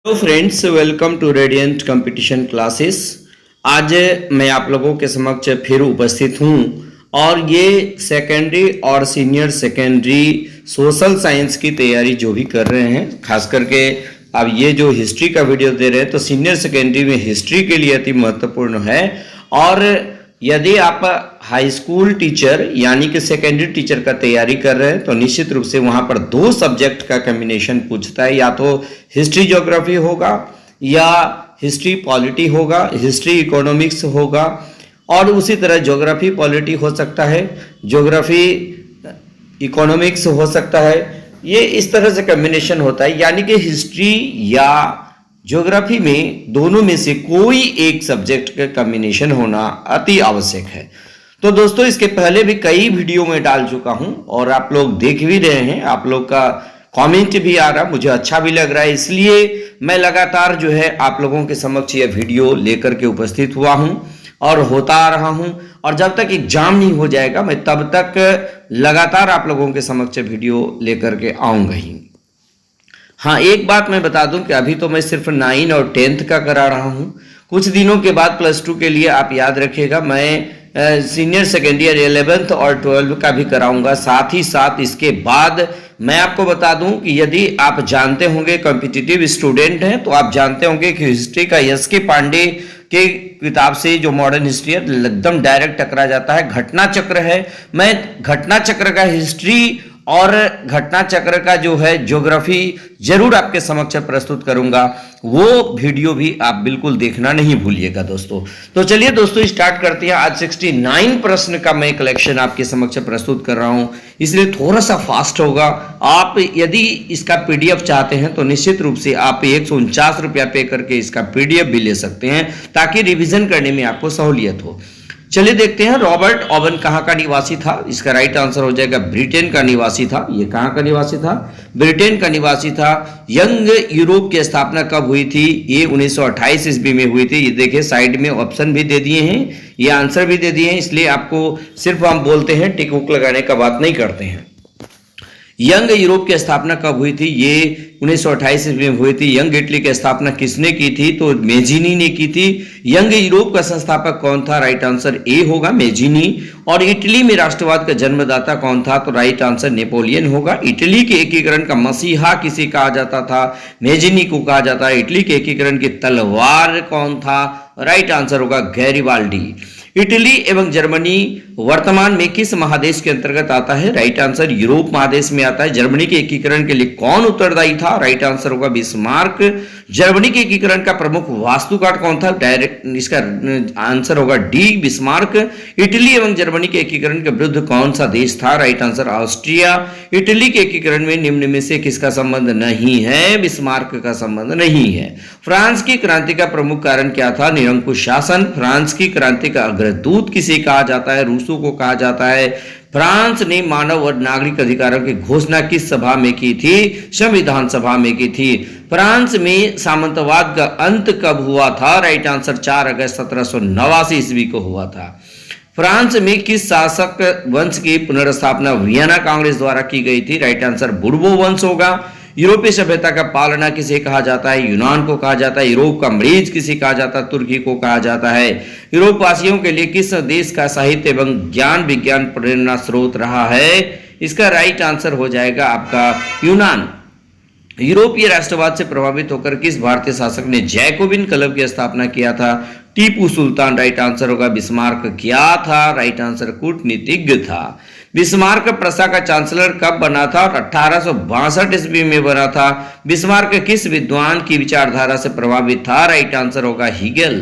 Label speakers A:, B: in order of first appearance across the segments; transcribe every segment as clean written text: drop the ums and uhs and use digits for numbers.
A: Hello friends, welcome to Radiant Competition Classes. आज मैं आप लोगों के समक्ष फिर उपस्थित हूं और ये सेकेंडरी और सीनियर सेकेंडरी सोशल साइंस की तैयारी जो भी कर रहे हैं, खास करके अब ये जो हिस्ट्री का वीडियो दे रहे हैं तो सीनियर सेकेंडरी में हिस्ट्री के लिए अति महत्वपूर्ण है। और यदि आप हाई स्कूल टीचर यानी कि सेकेंडरी टीचर का तैयारी कर रहे हैं तो निश्चित रूप से वहां पर दो सब्जेक्ट का कॉम्बिनेशन पूछता है, या तो हिस्ट्री ज्योग्राफी होगा या हिस्ट्री पॉलिटी होगा, हिस्ट्री इकोनॉमिक्स होगा, और उसी तरह ज्योग्राफी पॉलिटी हो सकता है, ज्योग्राफी इकोनॉमिक्स हो सकता है। ये इस तरह से कॉम्बिनेशन होता है, यानी कि हिस्ट्री या ज्योग्राफी में दोनों में से कोई एक सब्जेक्ट का कॉम्बिनेशन होना अति आवश्यक है। तो दोस्तों, इसके पहले भी कई वीडियो में डाल चुका हूं और आप लोग देख भी रहे हैं, आप लोग का कमेंट भी आ रहा, मुझे अच्छा भी लग रहा है, इसलिए मैं लगातार जो है आप लोगों के समक्ष यह वीडियो लेकर के उपस्थित हुआ हूं और होता आ रहा हूं। और जब तक एग्जाम नहीं हो जाएगा मैं तब तक लगातार आप लोगों के समक्ष वीडियो लेकर के आऊंगा ही। हाँ, एक बात मैं बता दूं कि अभी तो मैं सिर्फ 9 और 10th का करा रहा हूं। कुछ दिनों के बाद +2 के लिए आप याद रखिएगा मैं सीनियर सेकेंडरी 11th और 12th का भी कराऊंगा। साथ ही साथ इसके बाद मैं आपको बता दूं कि यदि आप जानते होंगे, कॉम्पिटिटिव स्टूडेंट हैं, तो आप जानते होंगे कि हिस्ट्री का एस.के. पांडे के किताब से जो मॉडर्न हिस्ट्री है एकदम डायरेक्ट टकरा जाता है। घटना चक्र है, मैं घटना चक्र का हिस्ट्री और घटना चक्र का जो है ज्योग्राफी जरूर आपके समक्ष प्रस्तुत करूंगा, वो वीडियो भी आप बिल्कुल देखना नहीं भूलिएगा दोस्तों। तो चलिए दोस्तों, स्टार्ट करते हैं। आज 69 प्रश्न का मैं कलेक्शन आपके समक्ष प्रस्तुत कर रहा हूं, इसलिए थोड़ा सा फास्ट होगा। आप यदि इसका पीडीएफ चाहते हैं तो निश्चित रूप से आप 149 रुपया पे करके इसका पीडीएफ भी ले सकते हैं, ताकि रिविजन करने में आपको सहूलियत हो। चलिए देखते हैं, रॉबर्ट ओवन कहाँ का निवासी था? इसका राइट आंसर हो जाएगा ब्रिटेन का निवासी था। ये कहाँ का निवासी था? ब्रिटेन का निवासी था। यंग यूरोप की स्थापना कब हुई थी? ये 1928 ईस्वी में हुई थी। ये देखिए साइड में ऑप्शन भी दे दिए हैं, ये आंसर भी दे दिए हैं, इसलिए आपको सिर्फ हम बोलते हैं, टिक उक लगाने का बात नहीं करते हैं। यंग यूरोप की स्थापना कब हुई थी? ये 1928 ईस्वी में हुई थी। यंग इटली की स्थापना किसने की थी? तो मेजिनी ने की थी। यंग यूरोप का संस्थापक कौन था? राइट आंसर ए होगा, मेजिनी। और इटली में राष्ट्रवाद का जन्मदाता कौन था? तो राइट आंसर नेपोलियन होगा। इटली के एकीकरण का मसीहा किसे कहा जाता था? मेजिनी को कहा जाता है। इटली के एकीकरण की तलवार कौन था? राइट आंसर होगा गैरिबाल्डी। इटली एवं जर्मनी वर्तमान में किस महादेश के अंतर्गत आता है? राइट आंसर यूरोप महादेश में आता है। जर्मनी के एकीकरण के लिए कौन उत्तरदायी था? राइट आंसर होगा बिस्मार्क। जर्मनी के एकीकरण का प्रमुख वास्तुकार कौन था? डायरेक्ट इसका आंसर होगा डी, बिस्मार्क। इटली एवं जर्मनी के एकीकरण के विरुद्ध कौन सा देश था? Right answer Austria. इटली के एकीकरण में निम्न में से किसका संबंध नहीं है? बिस्मार्क का संबंध नहीं है। फ्रांस की क्रांति का प्रमुख कारण क्या था? निरंकुश शासन। फ्रांस की क्रांति का अग्रदूत किसे कहा जाता है? रूसो को कहा जाता है। फ्रांस ने मानव और नागरिक अधिकारों की घोषणा किस सभा में की थी? संविधान सभा में की थी। फ्रांस में सामंतवाद का अंत कब हुआ था? राइट आंसर 4 अगस्त 1789 ईस्वी को हुआ था। फ्रांस में किस शासक वंश की पुनर्स्थापना वियना कांग्रेस द्वारा की गई थी? राइट आंसर बुर्बो वंश होगा। यूरोपीय सभ्यता का पालना किसे कहा जाता है? यूनान को कहा जाता है। यूरोप का मरीज किसे कहा जाता है? तुर्की को कहा जाता है। यूरोप वासियों के लिए किस देश का साहित्य एवं ज्ञान विज्ञान प्रेरणा स्रोत रहा है? इसका राइट आंसर हो जाएगा आपका यूनान। यूरोपीय राष्ट्रवाद से प्रभावित होकर किस भारतीय शासक ने जैकोबिन क्लब की स्थापना किया था? टीपू सुल्तान। राइट आंसर होगा बिस्मार्क। क्या था? राइट आंसर कूटनीतिज्ञ था। बिस्मार्क प्रसा का चांसलर कब बना था? 1862 ईस्वी में बना था। बिस्मार्क किस विद्वान की विचारधारा से प्रभावित था? राइट आंसर होगा हीगेल।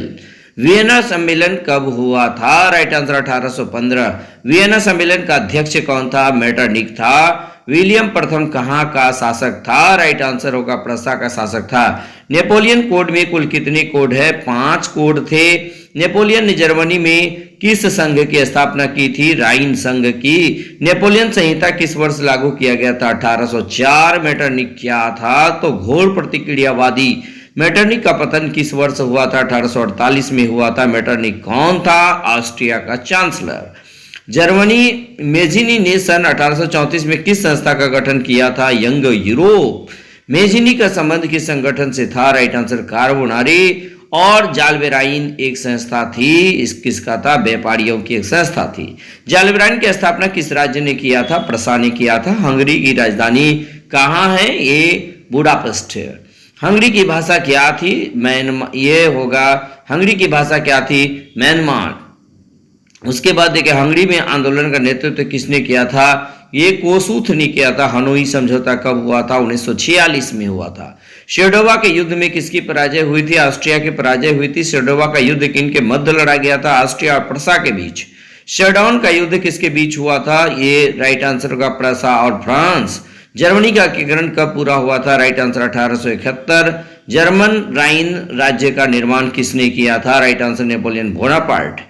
A: वियना सम्मेलन कब हुआ था? Right answer 1815। वियना सम्मेलन का अध्यक्ष कौन था? मेटरनिक था। विलियम प्रथम कहाँ का शासक था? राइट आंसर होगा प्रसा का शासक था। नेपोलियन कोड में कुल कितने कोड है? 5 कोड थे। नेपोलियन ने जर्मनी में किस संघ की स्थापना की थी? राइन संघ की। नेपोलियन संहिता किस वर्ष लागू किया गया था? 1804। मेटरनिक क्या था? तो घोर प्रतिक्रियावादी। मेटरनिक का पतन किस वर्ष हुआ था? 1848 में हुआ था। मेटरनिक कौन था? ऑस्ट्रिया का चांसलर। जर्मनी मेजिनी ने सन 1834 में किस संस्था का गठन किया था? Young Europe. मेजिनी का संबंध किस संगठन से था? Right answer Carbonari. और जालबेराइन एक संस्था थी, किसका था? व्यापारियों की एक संस्था थी। जालबेराइन की स्थापना किस राज्य ने किया था? प्रसा ने किया था। हंगरी की राजधानी कहाँ है? ये बुडापेस्ट है। हंगरी की भाषा क्या थी? ये होगा, हंगरी की भाषा क्या थी? म्यांमार। उसके बाद देखिए, हंगरी में आंदोलन का नेतृत्व किसने किया था? ये कोसूथ ने किया था। हनोई समझौता कब हुआ था? 1946 में हुआ था। शेरडोवा के युद्ध में किसकी पराजय हुई थी? ऑस्ट्रिया की पराजय हुई थी। शेरडोवा का युद्ध किन के मध्य लड़ा गया था? ऑस्ट्रिया और प्रसा के बीच। शेरडाउन का युद्ध किसके बीच हुआ था? ये राइट आंसर होगा प्रसा और फ्रांस। जर्मनी का एकीकरण कब पूरा हुआ था? Right answer 1871। जर्मन राइन राज्य का निर्माण किसने किया था? Right answer Napoleon Bonaparte.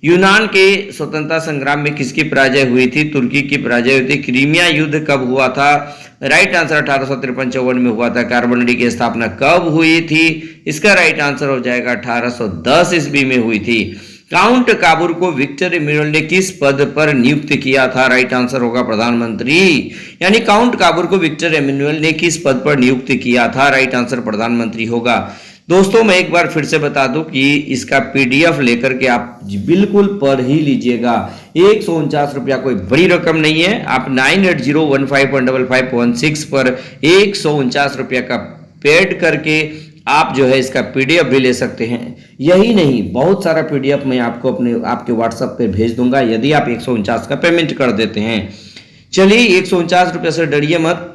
A: यूनान के स्वतंत्रता संग्राम में किसकी पराजय हुई थी? तुर्की की पराजय हुई थी। क्रीमिया युद्ध कब हुआ था? राइट आंसर 1853-54 में हुआ था। कार्बोनेटी की स्थापना कब हुई थी? इसका राइट आंसर हो जाएगा 1810 ईस्वी में हुई थी। काउंट काबूर को विक्टर इमैनुअल ने किस पद पर नियुक्त किया था? राइट आंसर होगा प्रधानमंत्री। यानी काउंट काबूर को विक्टर इमैनुअल ने किस पद पर नियुक्त किया था? राइट आंसर प्रधानमंत्री होगा। दोस्तों मैं एक बार फिर से बता दूं कि इसका पीडीएफ लेकर के आप बिल्कुल पढ़ ही लीजिएगा। 149 रुपया कोई बड़ी रकम नहीं है। आप 9801515516 पर 149 रुपया का पेड करके आप जो है इसका पीडीएफ भी ले सकते हैं। यही नहीं, बहुत सारा पीडीएफ मैं आपको आपके व्हाट्सएप पे भेज दूंगा यदि आप 149 का पेमेंट कर देते हैं। चलिए 149 रुपये से डरिए मत,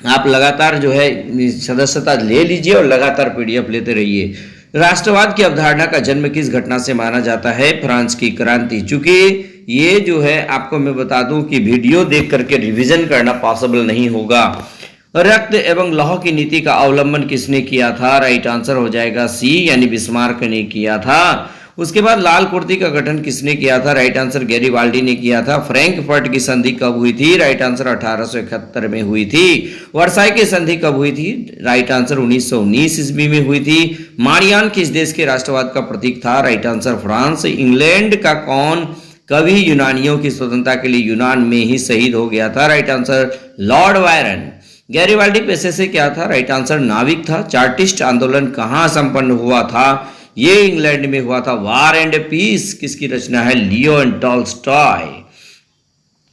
A: आप लगातार जो है सदस्यता ले लीजिए और लगातार पीडीएफ लेते रहिए। राष्ट्रवाद की अवधारणा का जन्म किस घटना से माना जाता है? फ्रांस की क्रांति। चूंकि ये जो है आपको मैं बता दूं कि वीडियो देख करके रिवीजन करना पॉसिबल नहीं होगा। रक्त एवं लौह की नीति का अवलंबन किसने किया था? राइट आंसर हो जाएगा सी, यानी बिस्मार्क ने किया था। उसके बाद लाल कुर्ती का गठन किसने किया था? राइट आंसर गैरिबाल्डी ने किया था। फ्रैंकफर्ट की संधि कब हुई थी? राइट आंसर 1871 में हुई थी। वर्साई की संधि कब हुई थी? राइट आंसर 1919 ईस्वी में हुई थी। मारियान किस देश के राष्ट्रवाद का प्रतीक था? Right answer France. इंग्लैंड का कौन कवि यूनानियों की स्वतंत्रता के लिए यूनान में ही शहीद हो गया था? Right answer Lord Byron. Garibaldi पेशे से क्या था? राइट आंसर नाविक था। चार्टिस्ट आंदोलन कहाँ संपन्न हुआ था? ये इंग्लैंड में हुआ था। वार एंड पीस किसकी रचना है? लियो एंड टॉल्स्टॉय।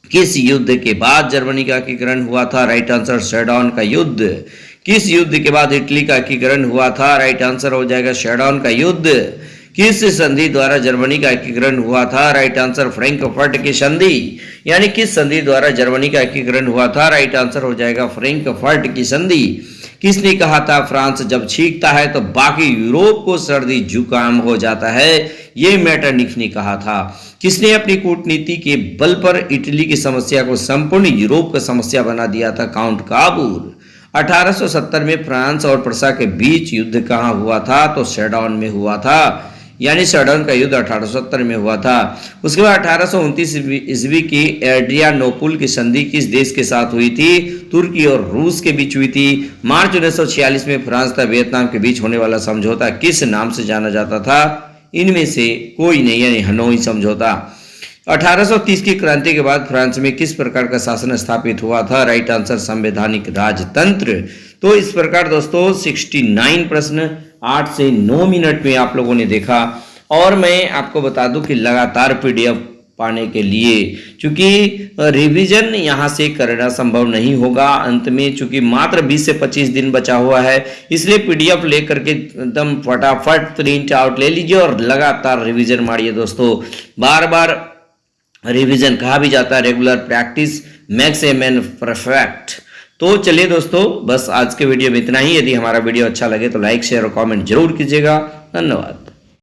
A: किस युद्ध के बाद जर्मनी का एकीकरण हुआ था? राइट आंसर शेरडाउन का युद्ध। किस युद्ध के बाद इटली का एकीकरण हुआ था? राइट आंसर हो जाएगा शेरडाउन का युद्ध। किस संधि द्वारा जर्मनी का एकीकरण हुआ था? राइट आंसर फ्रैंकफर्ट की संधि। यानी किस संधि द्वारा जर्मनी का एकीकरण हुआ था? राइट आंसर हो जाएगा फ्रैंकफर्ट की संधि। किसने कहा था फ्रांस जब छींकता है तो बाकी यूरोप को सर्दी जुकाम हो जाता है? ये मेटरनिख ने कहा था। किसने अपनी कूटनीति के बल पर इटली की समस्या को संपूर्ण यूरोप का समस्या बना दिया था? काउंट काबूर। 1870 में फ्रांस और प्रसा के बीच युद्ध कहाँ हुआ था? तो शेरडाउन में हुआ था। यानी शेरडाउन का युद्ध 1870 में हुआ था। उसके बाद 1829 ईस्वी की एड्रियानोपुल की संधि किस देश के साथ हुई थी? तुर्की और रूस के बीच हुई थी। मार्च 1946 में फ्रांस तथा वियतनाम के बीच होने वाला समझौता किस नाम से जाना जाता था? इनमें से कोई नहीं, यानी हनोई समझौता। 1830 की क्रांति के बाद फ्रांस में किस प्रकार का शासन स्थापित हुआ था? राइट आंसर संवैधानिक राजतंत्र। तो इस प्रकार दोस्तों 69 प्रश्न 8 से 9 मिनट में आप लोगों ने देखा। और मैं आपको बता दूं कि लगातार पीडीएफ पाने के लिए, चूंकि रिवीजन यहां से करना संभव नहीं होगा अंत में, चूंकि मात्र 20 से 25 दिन बचा हुआ है, इसलिए पीडीएफ लेकर के एकदम फटाफट प्रिंट आउट ले लीजिए और लगातार रिवीजन मारिए दोस्तों। बार बार रिवीजन कहा भी जाता है, regular practice makes a man perfect. तो चलिए दोस्तों, बस आज के वीडियो में इतना ही। यदि हमारा वीडियो अच्छा लगे तो लाइक शेयर और कमेंट जरूर कीजिएगा। धन्यवाद।